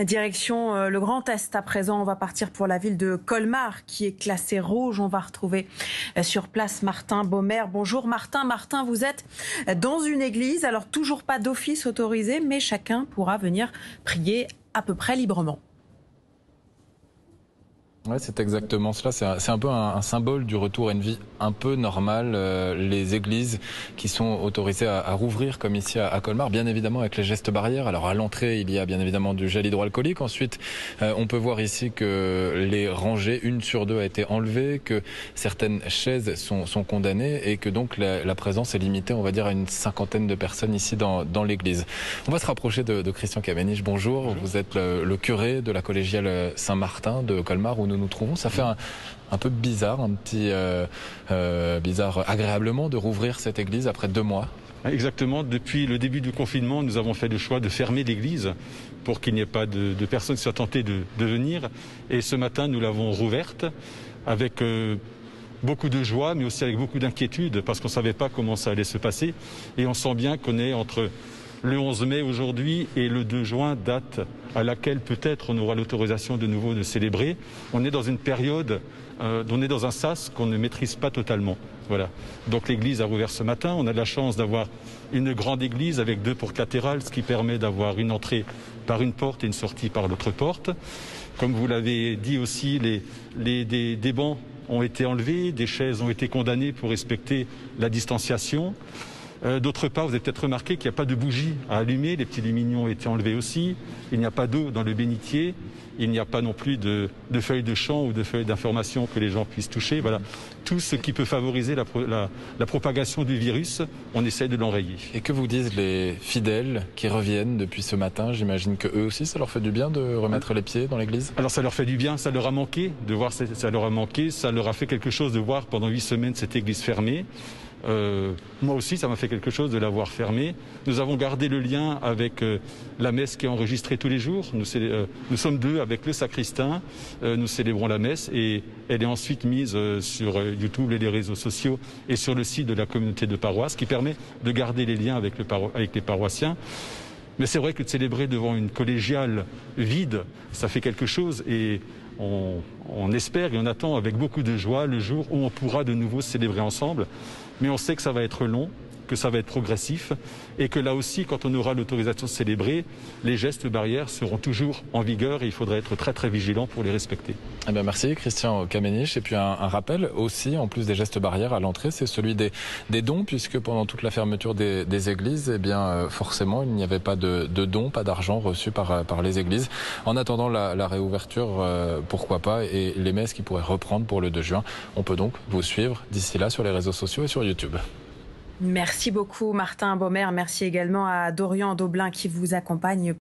Direction le Grand Est. À présent, on va partir pour la ville de Colmar, qui est classée rouge. On va retrouver sur place Martin Baumer. Bonjour Martin. Martin, vous êtes dans une église. Alors, toujours pas d'office autorisé, mais chacun pourra venir prier à peu près librement. Ouais, c'est exactement cela. C'est un peu un symbole du retour à une vie un peu normale. Les églises qui sont autorisées à rouvrir, comme ici à Colmar, bien évidemment avec les gestes barrières. Alors à l'entrée, il y a bien évidemment du gel hydroalcoolique. Ensuite, on peut voir ici que les rangées, 1 sur 2 a été enlevée, que certaines chaises sont condamnées et que donc la présence est limitée, on va dire, à une 50aine de personnes ici dans l'église. On va se rapprocher de Christian Kamenisch. Bonjour. Vous êtes le curé de la collégiale Saint-Martin de Colmar où nous trouvons. Ça fait un peu bizarre, un petit bizarre agréablement de rouvrir cette église après 2 mois. Exactement. Depuis le début du confinement, nous avons fait le choix de fermer l'église pour qu'il n'y ait pas de personnes qui soient tentées de venir. Et ce matin, nous l'avons rouverte avec beaucoup de joie, mais aussi avec beaucoup d'inquiétude parce qu'on ne savait pas comment ça allait se passer. Et on sent bien qu'on est entre le 11 mai aujourd'hui et le 2 juin, date à laquelle peut-être on aura l'autorisation de nouveau de célébrer. On est dans une période, on est dans un sas qu'on ne maîtrise pas totalement. Voilà. Donc l'église a rouvert ce matin. On a de la chance d'avoir une grande église avec 2 portes latérales, ce qui permet d'avoir une entrée par une porte et une sortie par l'autre porte. Comme vous l'avez dit aussi, des bancs ont été enlevés, des chaises ont été condamnées pour respecter la distanciation. D'autre part, vous avez peut-être remarqué qu'il n'y a pas de bougies à allumer, les petits lumignons ont été enlevés aussi, il n'y a pas d'eau dans le bénitier, il n'y a pas non plus de feuilles de chant ou de feuilles d'information que les gens puissent toucher. Voilà. Tout ce qui peut favoriser la propagation du virus, on essaie de l'enrayer. Et que vous disent les fidèles qui reviennent depuis ce matin? J'imagine que eux aussi, ça leur fait du bien de remettre les pieds dans l'église? Alors ça leur fait du bien, ça leur a manqué de voir, ça leur a manqué, ça leur a fait quelque chose de voir pendant 8 semaines cette église fermée. Moi aussi, ça m'a fait quelque chose de l'avoir fermée. Nous avons gardé le lien avec la messe qui est enregistrée tous les jours. Nous sommes 2 avec le sacristain. Nous célébrons la messe et elle est ensuite mise sur YouTube et les réseaux sociaux et sur le site de la communauté de paroisse, ce qui permet de garder les liens avec les paroissiens. Mais c'est vrai que de célébrer devant une collégiale vide, ça fait quelque chose et on espère et on attend avec beaucoup de joie le jour où on pourra de nouveau célébrer ensemble. Mais on sait que ça va être long, que ça va être progressif et que là aussi, quand on aura l'autorisation de célébrer, les gestes barrières seront toujours en vigueur et il faudra être très très vigilant pour les respecter. Eh bien, merci Christian Kamenisch. Et puis un rappel aussi, en plus des gestes barrières à l'entrée, c'est celui des dons, puisque pendant toute la fermeture des églises, eh bien forcément il n'y avait pas de dons, pas d'argent reçu par les églises. En attendant la réouverture, pourquoi pas, et les messes qui pourraient reprendre pour le 2 juin. On peut donc vous suivre d'ici là sur les réseaux sociaux et sur YouTube. Merci beaucoup Martin Baumer. Merci également à Dorian Daublin qui vous accompagne.